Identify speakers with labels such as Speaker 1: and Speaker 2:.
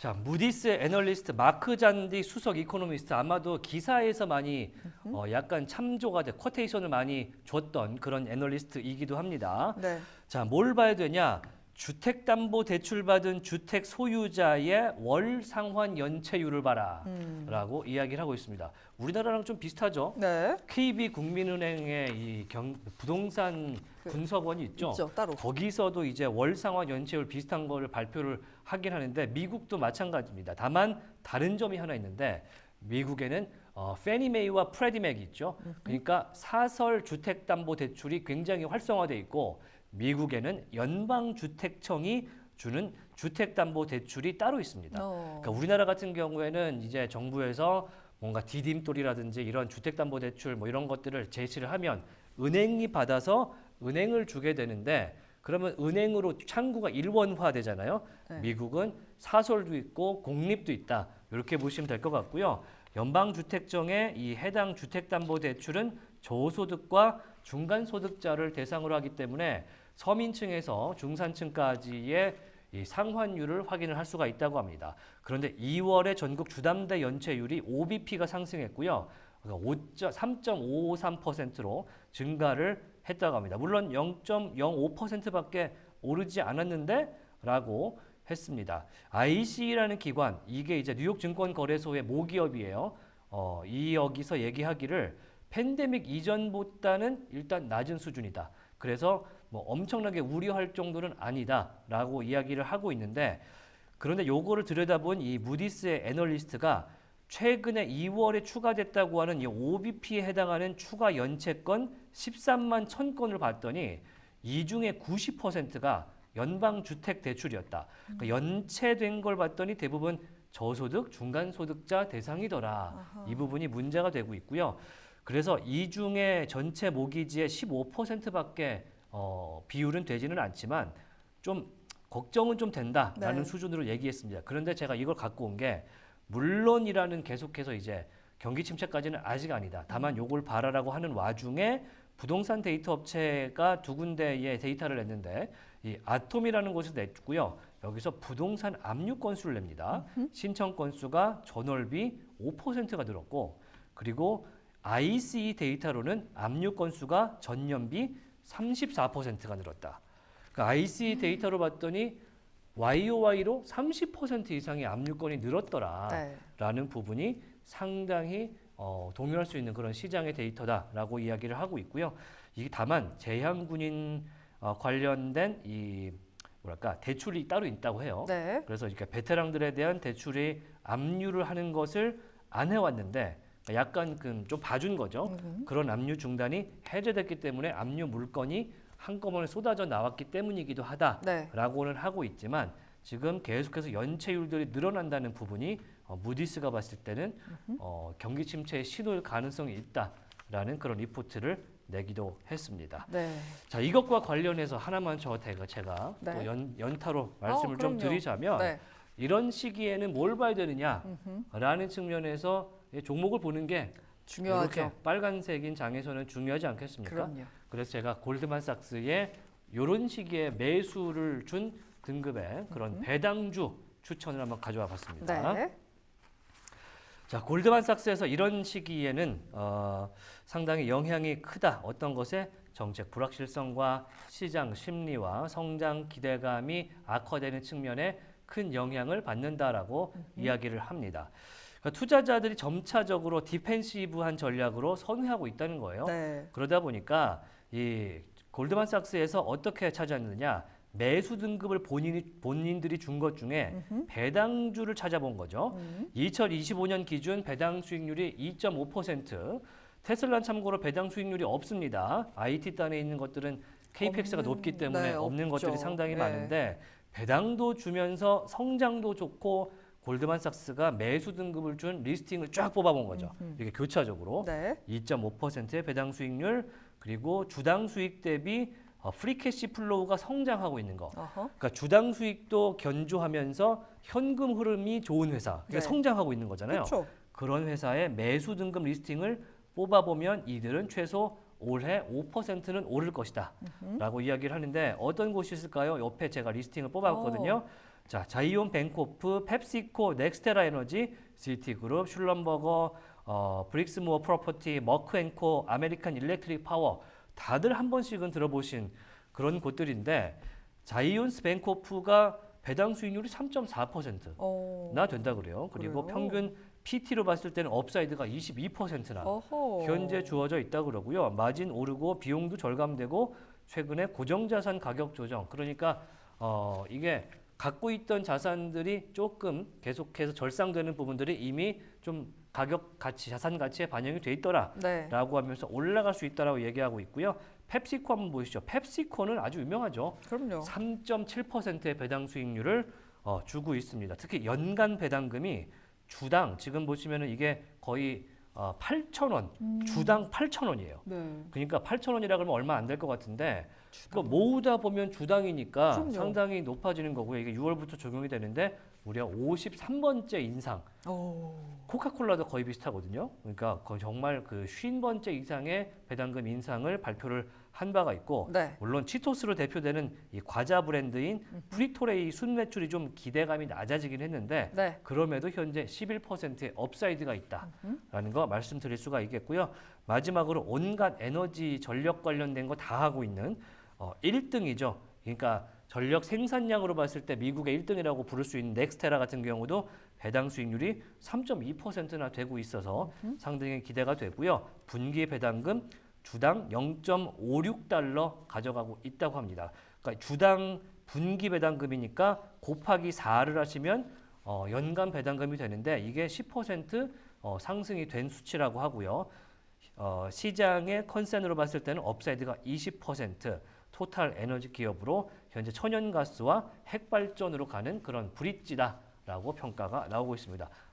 Speaker 1: 자, 무디스의 애널리스트 마크 잔디 수석 이코노미스트 아마도 기사에서 많이 약간 참조가 돼 쿼테이션을 많이 줬던 그런 애널리스트이기도 합니다.
Speaker 2: 네.
Speaker 1: 자, 뭘 봐야 되냐? 주택담보대출 받은 주택 소유자의 월 상환 연체율을 봐라 라고 이야기를 하고 있습니다. 우리나라랑 좀 비슷하죠?
Speaker 2: 네.
Speaker 1: KB국민은행의 이 부동산 분석원이 있죠?
Speaker 2: 있죠, 따로.
Speaker 1: 거기서도 이제 월 상환 연체율 비슷한 거를 발표를 하긴 하는데 미국도 마찬가지입니다. 다만 다른 점이 하나 있는데 미국에는 페니메이와 프레디맥이 있죠. 그러니까 사설 주택담보대출이 굉장히 활성화돼 있고 미국에는 연방주택청이 주는 주택담보대출이 따로 있습니다. 그러니까 우리나라 같은 경우에는 이제 정부에서 뭔가 디딤돌이라든지 이런 주택담보대출 뭐 이런 것들을 제시를 하면 은행이 받아서 은행을 주게 되는데 그러면 은행으로 창구가 일원화 되잖아요.
Speaker 2: 네.
Speaker 1: 미국은 사설도 있고 공립도 있다. 이렇게 보시면 될 것 같고요. 연방주택청의 이 해당 주택담보대출은 저소득과 중간소득자를 대상으로 하기 때문에 서민층에서 중산층까지의 이 상환율을 확인을 할 수가 있다고 합니다. 그런데 2월에 전국 주담대 연체율이 OBP가 상승했고요. 3.553%로 증가를 했다고 합니다. 물론 0.05%밖에 오르지 않았는데 라고 했습니다. IC라는 기관, 이게 이제 뉴욕 증권거래소의 모기업이에요. 여기서 얘기하기를 팬데믹 이전보다는 일단 낮은 수준이다. 그래서 뭐 엄청나게 우려할 정도는 아니다라고 이야기를 하고 있는데 그런데 요거를 들여다본 이 무디스의 애널리스트가 최근에 2월에 추가됐다고 하는 이 OBP에 해당하는 추가 연체건 13만 1000건을 봤더니 이 중에 90%가 연방주택대출이었다. 그러니까 연체된 걸 봤더니 대부분 저소득, 중간소득자 대상이더라.
Speaker 2: 아하.
Speaker 1: 이 부분이 문제가 되고 있고요. 그래서 이 중에 전체 모기지의 15%밖에 비율은 되지는 않지만 좀 걱정은 좀 된다라는
Speaker 2: 네.
Speaker 1: 수준으로 얘기했습니다. 그런데 제가 이걸 갖고 온 게 물론이라는 계속해서 이제 경기 침체까지는 아직 아니다. 다만 요걸 봐라라고 하는 와중에 부동산 데이터 업체가 두 군데의 데이터를 냈는데 이 아톰이라는 곳에서 냈고요. 여기서 부동산 압류 건수를 냅니다. 신청 건수가 전월비 5%가 늘었고 그리고 ICE 데이터로는 압류 건수가 전년비 34%가 늘었다. 그러니까 ICE 데이터로 봤더니 YOY로 30% 이상의 압류건이 늘었더라라는
Speaker 2: 네.
Speaker 1: 부분이 상당히 동요할 수 있는 그런 시장의 데이터다라고 이야기를 하고 있고요. 이게 다만 재향군인 관련된 이 뭐랄까 대출이 따로 있다고 해요.
Speaker 2: 네.
Speaker 1: 그래서 이렇게 베테랑들에 대한 대출이 압류를 하는 것을 안 해왔는데 약간 좀 봐준 거죠. 그런 압류 중단이 해제됐기 때문에 압류 물건이 한꺼번에 쏟아져 나왔기 때문이기도 하다라고는
Speaker 2: 네.
Speaker 1: 하고 있지만 지금 계속해서 연체율들이 늘어난다는 부분이 무디스가 봤을 때는 경기 침체의 신호일 가능성이 있다라는 그런 리포트를 내기도 했습니다.
Speaker 2: 네.
Speaker 1: 자, 이것과 관련해서 하나만 제가
Speaker 2: 네.
Speaker 1: 또 연타로 말씀을 좀
Speaker 2: 그럼요.
Speaker 1: 드리자면
Speaker 2: 네.
Speaker 1: 이런 시기에는 뭘 봐야 되느냐라는 측면에서 이 종목을 보는 게
Speaker 2: 중요하죠.
Speaker 1: 이렇게 빨간색인 장에서는 중요하지 않겠습니까?
Speaker 2: 그럼요.
Speaker 1: 그래서 제가 골드만삭스의 이런 시기에 매수를 준 등급의 그런 배당주 추천을 한번 가져와 봤습니다.
Speaker 2: 네.
Speaker 1: 자, 골드만삭스에서 이런 시기에는 상당히 영향이 크다. 어떤 것에 정책 불확실성과 시장 심리와 성장 기대감이 악화되는 측면에 큰 영향을 받는다라고 이야기를 합니다. 그러니까 투자자들이 점차적으로 디펜시브한 전략으로 선회하고 있다는 거예요.
Speaker 2: 네.
Speaker 1: 그러다 보니까 이 골드만삭스에서 어떻게 찾았느냐? 매수 등급을 본인들이 준 것 중에 배당주를 찾아본 거죠. 2025년 기준 배당 수익률이 2.5%. 테슬라는 참고로 배당 수익률이 없습니다. IT 단에 있는 것들은 KPX가 높기 때문에
Speaker 2: 네,
Speaker 1: 없는
Speaker 2: 없죠.
Speaker 1: 것들이 상당히
Speaker 2: 네.
Speaker 1: 많은데 배당도 주면서 성장도 좋고 골드만삭스가 매수 등급을 준 리스팅을 쫙 뽑아본 거죠. 이게 교차적으로
Speaker 2: 네.
Speaker 1: 2.5%의 배당 수익률 그리고 주당 수익 대비 프리캐시 플로우가 성장하고 있는 거.
Speaker 2: 어허.
Speaker 1: 그러니까 주당 수익도 견조하면서 현금 흐름이 좋은 회사. 그러니까
Speaker 2: 네.
Speaker 1: 성장하고 있는 거잖아요.
Speaker 2: 그렇죠.
Speaker 1: 그런 회사의 매수 등급 리스팅을 뽑아보면 이들은 최소 올해 5%는 오를 것이다 라고 이야기를 하는데 어떤 곳이 있을까요? 옆에 제가 리스팅을 뽑아봤거든요. 자, 자이온 뱅코프, 펩시코, 넥스테라 에너지, 시티그룹, 슐럼버거, 브릭스모어 프로퍼티, 머크앤코, 아메리칸 일렉트릭 파워 다들 한 번씩은 들어보신 그런 곳들인데 자이온스 뱅코프가 배당 수익률이 3.4%나 된다 그래요. 그리고
Speaker 2: 그래요?
Speaker 1: 평균 PT로 봤을 때는 업사이드가 22%나 현재 주어져 있다 그러고요. 마진 오르고 비용도 절감되고 최근에 고정자산 가격 조정. 그러니까 이게 갖고 있던 자산들이 조금 계속해서 절상되는 부분들이 이미 좀 가격 가치, 자산 가치에 반영이 돼 있더라라고
Speaker 2: 네.
Speaker 1: 하면서 올라갈 수 있다라고 얘기하고 있고요. 펩시코 한번 보시죠. 펩시코는 아주 유명하죠.
Speaker 2: 그럼요.
Speaker 1: 3.7%의 배당 수익률을 주고 있습니다. 특히 연간 배당금이 주당 지금 보시면은 이게 거의 8,000원, 주당 8,000원이에요.
Speaker 2: 네.
Speaker 1: 그러니까 8,000원이라 그러면 얼마 안 될 것 같은데 그 모으다 보면 주당이니까
Speaker 2: 그럼요.
Speaker 1: 상당히 높아지는 거고요. 이게 6월부터 적용이 되는데 무려 53번째 인상. 코카콜라도 거의 비슷하거든요. 그러니까 거의 정말 그 50번째 이상의 배당금 인상을 발표를 한 바가 있고
Speaker 2: 네.
Speaker 1: 물론 치토스로 대표되는 이 과자 브랜드인 프리토레이 순매출이 좀 기대감이 낮아지긴 했는데
Speaker 2: 네.
Speaker 1: 그럼에도 현재 11%의 업사이드가 있다라는 거 말씀드릴 수가 있겠고요. 마지막으로 온갖 에너지 전력 관련된 거 다 하고 있는 1등이죠. 그러니까 전력 생산량으로 봤을 때 미국의 1등이라고 부를 수 있는 넥스테라 같은 경우도 배당 수익률이 3.2%나 되고 있어서 상당히 기대가 되고요. 분기 배당금 주당 0.56달러 가져가고 있다고 합니다. 그러니까 주당 분기 배당금이니까 곱하기 4를 하시면 연간 배당금이 되는데 이게 10% 상승이 된 수치라고 하고요. 시장의 컨센으로 봤을 때는 업사이드가 20%, 토탈 에너지 기업으로 현재 천연가스와 핵발전으로 가는 그런 브릿지다라고 평가가 나오고 있습니다.